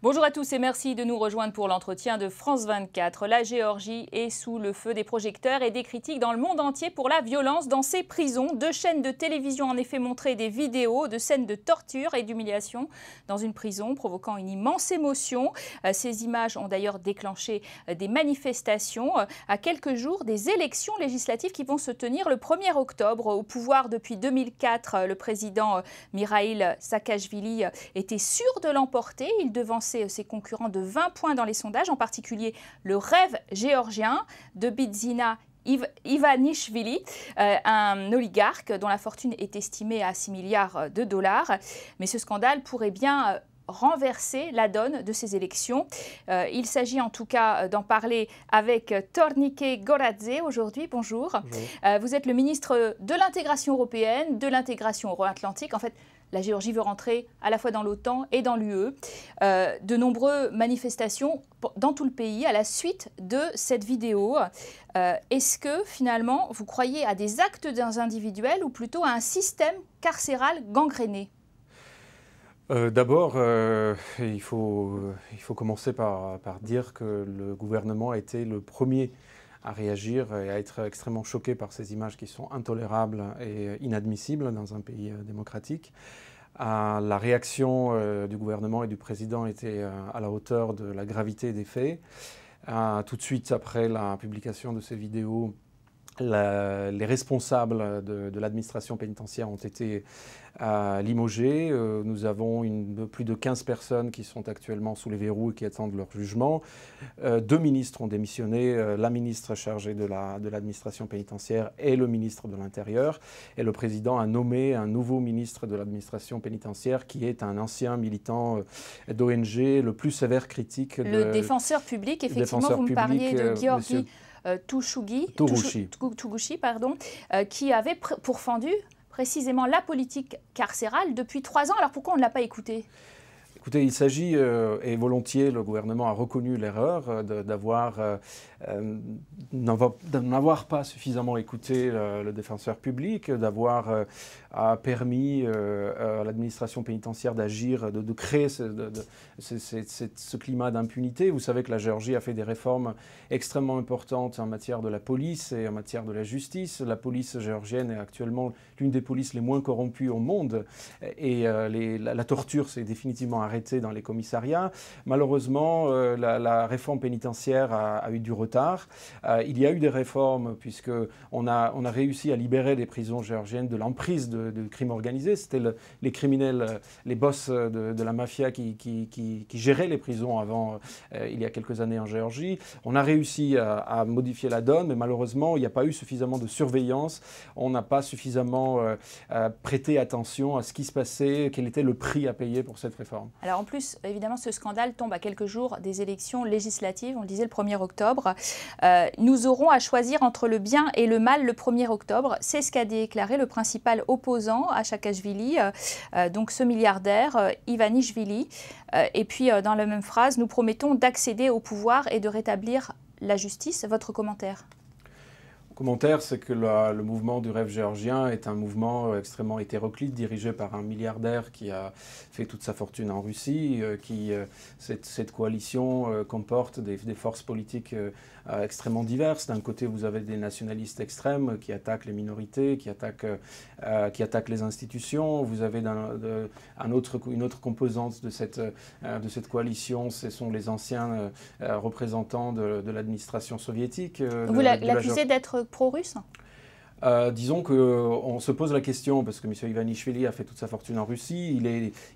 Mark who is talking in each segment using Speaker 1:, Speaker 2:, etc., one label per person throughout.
Speaker 1: Bonjour à tous et merci de nous rejoindre pour l'entretien de France 24. La Géorgie est sous le feu des projecteurs et des critiques dans le monde entier pour la violence dans ses prisons. Deux chaînes de télévision ont en effet montré des vidéos de scènes de torture et d'humiliation dans une prison, provoquant une immense émotion. Ces images ont d'ailleurs déclenché des manifestations à quelques jours des élections législatives qui vont se tenir le 1er octobre. Au pouvoir depuis 2004, le président Mikhail Saakashvili était sûr de l'emporter. Il devançait ses concurrents de 20 points dans les sondages, en particulier le rêve géorgien de Bidzina Ivanishvili, un oligarque dont la fortune est estimée à 6 milliards de dollars. Mais ce scandale pourrait bien renverser la donne de ces élections. Il s'agit en tout cas d'en parler avec Tornike Goradze aujourd'hui. Bonjour. Bonjour. Vous êtes le ministre de l'intégration européenne, de l'intégration euro-atlantique. En fait, la Géorgie veut rentrer à la fois dans l'OTAN et dans l'UE. De nombreuses manifestations dans tout le pays à la suite de cette vidéo. Est-ce que finalement vous croyez à des actes individuels ou plutôt à un système carcéral gangréné ?
Speaker 2: D'abord, il faut commencer par dire que le gouvernement a été le premier à réagir et à être extrêmement choqué par ces images qui sont intolérables et inadmissibles dans un pays démocratique. La réaction du gouvernement et du président était à la hauteur de la gravité des faits. Tout de suite après la publication de ces vidéos, les responsables de l'administration pénitentiaire ont été limogés. Nous avons plus de 15 personnes qui sont actuellement sous les verrous et qui attendent leur jugement. 2 ministres ont démissionné, la ministre chargée de l'administration pénitentiaire et le ministre de l'Intérieur. Et le président a nommé un nouveau ministre de l'administration pénitentiaire qui est un ancien militant d'ONG, le plus sévère critique.
Speaker 1: Le défenseur public, effectivement, vous me parliez de Giorgi Togushi, qui avait pourfendu précisément la politique carcérale depuis 3 ans. Alors pourquoi on ne l'a pas écouté ?
Speaker 2: Écoutez, il s'agit, et volontiers le gouvernement a reconnu l'erreur, n'avoir pas suffisamment écouté le défenseur public, d'avoir permis à l'administration pénitentiaire d'agir, de créer ce climat d'impunité. Vous savez que la Géorgie a fait des réformes extrêmement importantes en matière de la police et en matière de la justice. La police géorgienne est actuellement l'une des polices les moins corrompues au monde et la torture s'est définitivement arrêtée dans les commissariats. Malheureusement, la réforme pénitentiaire a eu du retard. Il y a eu des réformes puisqu'on a réussi à libérer les prisons géorgiennes de l'emprise de crime organisé. C'était les criminels, les boss de la mafia qui géraient les prisons avant, il y a quelques années en Géorgie. On a réussi à modifier la donne, mais malheureusement, il n'y a pas eu suffisamment de surveillance. On n'a pas suffisamment prêté attention à ce qui se passait, quel était le prix à payer pour cette réforme.
Speaker 1: Alors en plus, évidemment, ce scandale tombe à quelques jours des élections législatives, on le disait le 1er octobre. Nous aurons à choisir entre le bien et le mal le 1er octobre. C'est ce qu'a déclaré le principal opposant à Saakashvili, donc ce milliardaire Ivanishvili. Et puis dans la même phrase, nous promettons d'accéder au pouvoir et de rétablir la justice. Votre commentaire ?
Speaker 2: Le commentaire, c'est que le mouvement du rêve géorgien est un mouvement extrêmement hétéroclite, dirigé par un milliardaire qui a fait toute sa fortune en Russie. Cette coalition comporte des forces politiques extrêmement diverses. D'un côté, vous avez des nationalistes extrêmes qui attaquent les minorités, qui attaquent les institutions. Vous avez une autre composante de cette coalition, ce sont les anciens représentants de l'administration soviétique.
Speaker 1: Vous l'accusez d'être pro-russe ?
Speaker 2: Disons qu'on se pose la question, parce que M. Ivanishvili a fait toute sa fortune en Russie,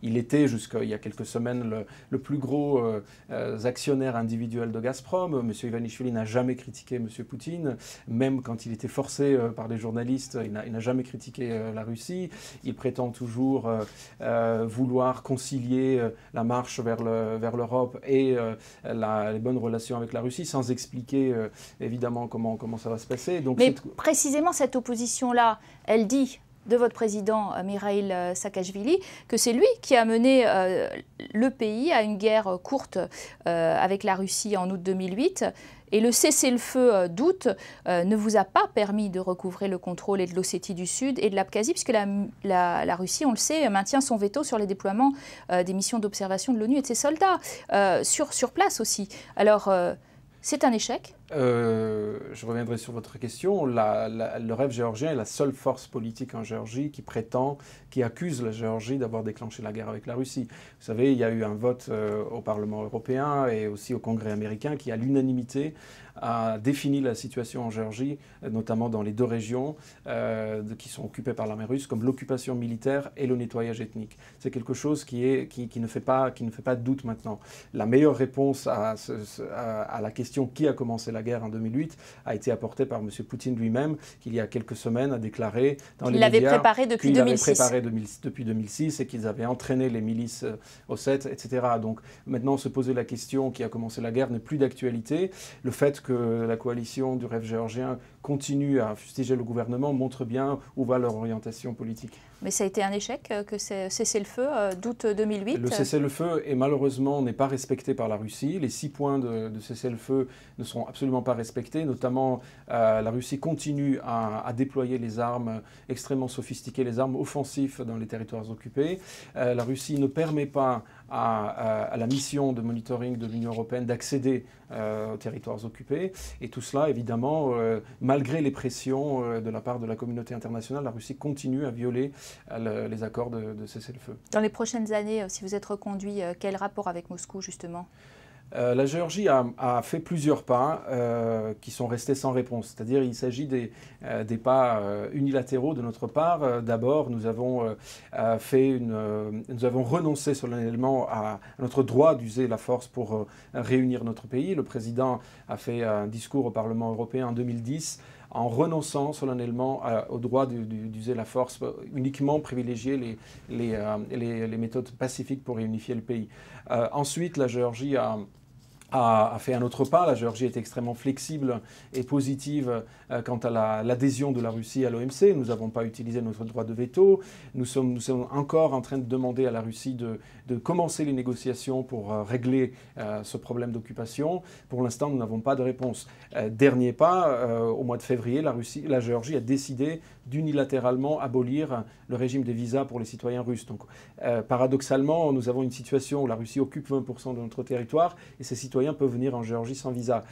Speaker 2: il était jusqu'à il y a quelques semaines le plus gros actionnaire individuel de Gazprom. M. Ivanishvili n'a jamais critiqué M. Poutine, même quand il était forcé par des journalistes, il n'a jamais critiqué la Russie. Il prétend toujours vouloir concilier la marche vers l'Europe et les bonnes relations avec la Russie, sans expliquer évidemment comment ça va se passer. Donc,
Speaker 1: mais précisément cette opposition-là, elle dit de votre président Mikhail Saakashvili que c'est lui qui a mené le pays à une guerre courte avec la Russie en août 2008. Et le cessez-le-feu d'août ne vous a pas permis de recouvrer le contrôle et de l'Ossétie du Sud et de l'Abkhazie, puisque la Russie, on le sait, maintient son veto sur les déploiements des missions d'observation de l'ONU et de ses soldats, sur place aussi. Alors, c'est un échec ?
Speaker 2: Je reviendrai sur votre question. Le rêve géorgien est la seule force politique en Géorgie qui accuse la Géorgie d'avoir déclenché la guerre avec la Russie. Vous savez, il y a eu un vote au Parlement européen et aussi au Congrès américain qui, à l'unanimité, a défini la situation en Géorgie, notamment dans les deux régions qui sont occupées par l'armée russe, comme l'occupation militaire et le nettoyage ethnique. C'est quelque chose qui ne fait pas de doute maintenant. La meilleure réponse à la question qui a commencé la guerre en 2008 a été apportée par M. Poutine lui-même, qui il y a quelques semaines a déclaré dans les médias
Speaker 1: qu'il l'avait préparé depuis
Speaker 2: 2006 et qu'ils avaient entraîné les milices ossètes, etc. Donc maintenant, se poser la question qui a commencé la guerre n'est plus d'actualité. Le fait que la coalition du rêve géorgien continue à fustiger le gouvernement montre bien où va leur orientation politique.
Speaker 1: Mais ça a été un échec, que cessez-le-feu d'août 2008 ?
Speaker 2: Le cessez-le-feu, malheureusement, n'est pas respecté par la Russie. Les 6 points de cessez-le-feu ne sont absolument pas respectés. Notamment, la Russie continue à déployer les armes extrêmement sophistiquées, les armes offensives dans les territoires occupés. La Russie ne permet pas à la mission de monitoring de l'Union européenne d'accéder aux territoires occupés. Et tout cela, évidemment, malgré les pressions de la part de la communauté internationale, la Russie continue à violer les accords de cessez-le-feu.
Speaker 1: Dans les prochaines années, si vous êtes reconduit, quel rapport avec Moscou, justement ?
Speaker 2: La Géorgie a fait plusieurs pas qui sont restés sans réponse. C'est-à-dire il s'agit des pas unilatéraux de notre part. D'abord, nous avons renoncé solennellement à notre droit d'user la force pour réunir notre pays. Le président a fait un discours au Parlement européen en 2010 en renonçant solennellement au droit d'user la force, uniquement privilégier les méthodes pacifiques pour réunifier le pays. Ensuite, la Géorgie a fait un autre pas. La Géorgie est extrêmement flexible et positive quant à l'adhésion de la Russie à l'OMC. Nous n'avons pas utilisé notre droit de veto. Nous sommes encore en train de demander à la Russie de commencer les négociations pour régler ce problème d'occupation. Pour l'instant, nous n'avons pas de réponse. Dernier pas, au mois de février, la Géorgie a décidé d'unilatéralement abolir le régime des visas pour les citoyens russes. Donc, paradoxalement, nous avons une situation où la Russie occupe 20% de notre territoire et ces citoyens peuvent venir en Géorgie sans visa.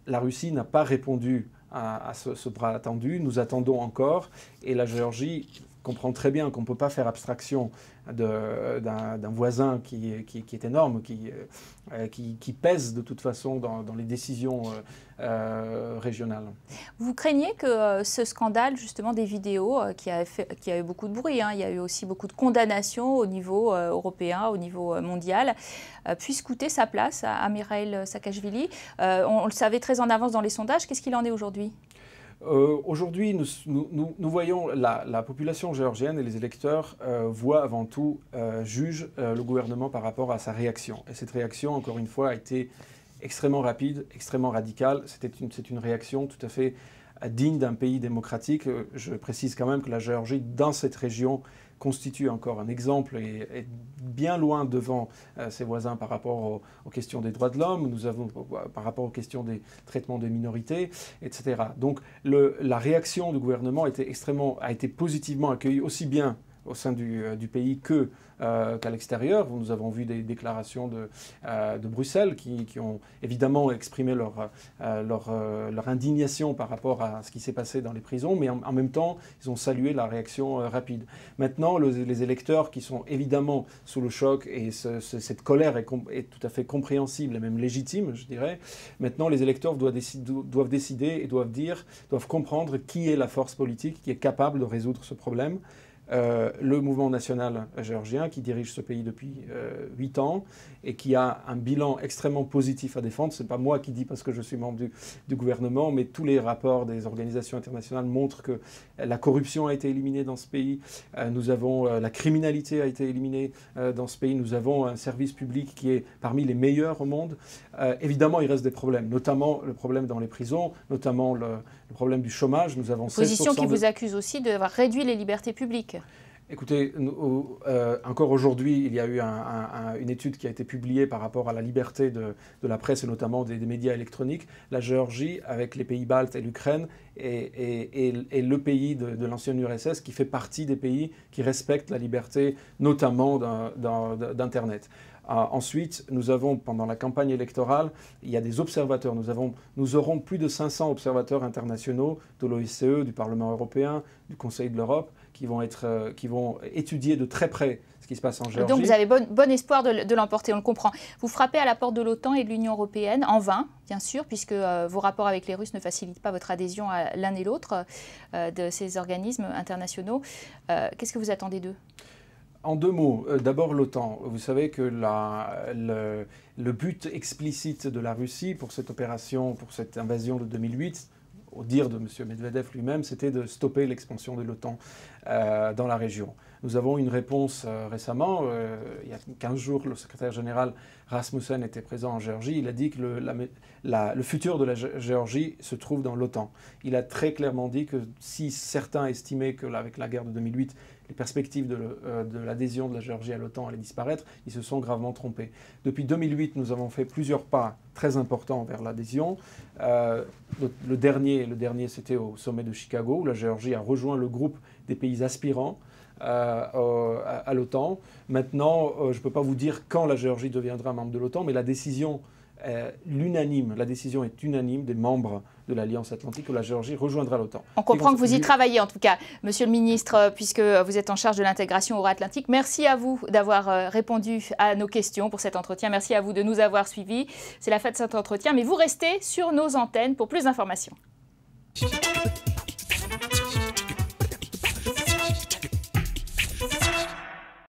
Speaker 2: La Russie n'a pas répondu à ce bras attendu. Nous attendons encore et la Géorgie comprend très bien qu'on ne peut pas faire abstraction d'un voisin qui est énorme, qui pèse de toute façon dans les décisions régionales.
Speaker 1: Vous craignez que ce scandale justement des vidéos qui a eu beaucoup de bruit, il y a eu aussi beaucoup de condamnations au niveau européen, au niveau mondial, puisse coûter sa place à Mikhail Saakashvili. On le savait très en avance dans les sondages. Qu'est-ce qu'il en est aujourd'hui ?
Speaker 2: Aujourd'hui, nous voyons la population géorgienne et les électeurs voient avant tout, jugent le gouvernement par rapport à sa réaction. Et cette réaction, encore une fois, a été extrêmement rapide, extrêmement radicale. C'est une réaction tout à fait digne d'un pays démocratique. Je précise quand même que la Géorgie, dans cette région, constitue encore un exemple et est bien loin devant ses voisins par rapport aux questions des droits de l'homme, par rapport aux questions des traitements des minorités, etc. Donc la réaction du gouvernement a été positivement accueillie aussi bien au sein du pays qu'à l'extérieur. Nous avons vu des déclarations de Bruxelles qui ont évidemment exprimé leur indignation par rapport à ce qui s'est passé dans les prisons, mais en même temps, ils ont salué la réaction rapide. Maintenant, les électeurs qui sont évidemment sous le choc, et cette colère est tout à fait compréhensible et même légitime, je dirais, maintenant les électeurs doivent décider et doivent comprendre qui est la force politique qui est capable de résoudre ce problème. Le mouvement national géorgien qui dirige ce pays depuis 8 ans et qui a un bilan extrêmement positif à défendre. Ce n'est pas moi qui dis parce que je suis membre du gouvernement, mais tous les rapports des organisations internationales montrent que la corruption a été éliminée dans ce pays, la criminalité a été éliminée dans ce pays, nous avons un service public qui est parmi les meilleurs au monde. Évidemment, il reste des problèmes, notamment le problème dans les prisons, notamment le problème du chomage. Nous avons
Speaker 1: position qui vous accuse aussi d'avoir réduit les libertés publiques.
Speaker 2: Écoutez, encore aujourd'hui, il y a eu une étude qui a été publiée par rapport à la liberté de la presse et notamment des médias électroniques. La Géorgie, avec les pays baltes et l'Ukraine, est le pays de l'ancienne URSS qui fait partie des pays qui respectent la liberté, notamment d'Internet. Ensuite, nous avons, pendant la campagne électorale, il y a des observateurs. Nous aurons plus de 500 observateurs internationaux de l'OSCE, du Parlement européen, du Conseil de l'Europe, qui vont étudier de très près ce qui se passe en Géorgie.
Speaker 1: Donc vous avez bon espoir de l'emporter, on le comprend. Vous frappez à la porte de l'OTAN et de l'Union européenne, en vain, bien sûr, puisque vos rapports avec les Russes ne facilitent pas votre adhésion à l'un et l'autre de ces organismes internationaux. Qu'est-ce que vous attendez d'eux ?
Speaker 2: En deux mots, d'abord l'OTAN. Vous savez que le but explicite de la Russie pour cette opération, pour cette invasion de 2008, au dire de M. Medvedev lui-même, c'était de stopper l'expansion de l'OTAN dans la région. Nous avons une réponse récemment. Il y a 15 jours, le secrétaire général Rasmussen était présent en Géorgie. Il a dit que le futur de la Géorgie se trouve dans l'OTAN. Il a très clairement dit que si certains estimaient qu'avec la guerre de 2008, les perspectives de l'adhésion de la Géorgie à l'OTAN allaient disparaître, ils se sont gravement trompés. Depuis 2008, nous avons fait plusieurs pas très importants vers l'adhésion. Le dernier c'était au sommet de Chicago, où la Géorgie a rejoint le groupe des pays aspirants à l'OTAN. Maintenant, je ne peux pas vous dire quand la Géorgie deviendra membre de l'OTAN, mais la décision est unanime des membres de l'Alliance Atlantique que la Géorgie rejoindra l'OTAN.
Speaker 1: On comprend que vous y travaillez en tout cas, Monsieur le Ministre, puisque vous êtes en charge de l'intégration euro-atlantique. Merci à vous d'avoir répondu à nos questions pour cet entretien. Merci à vous de nous avoir suivis. C'est la fin de cet entretien, mais vous restez sur nos antennes pour plus d'informations.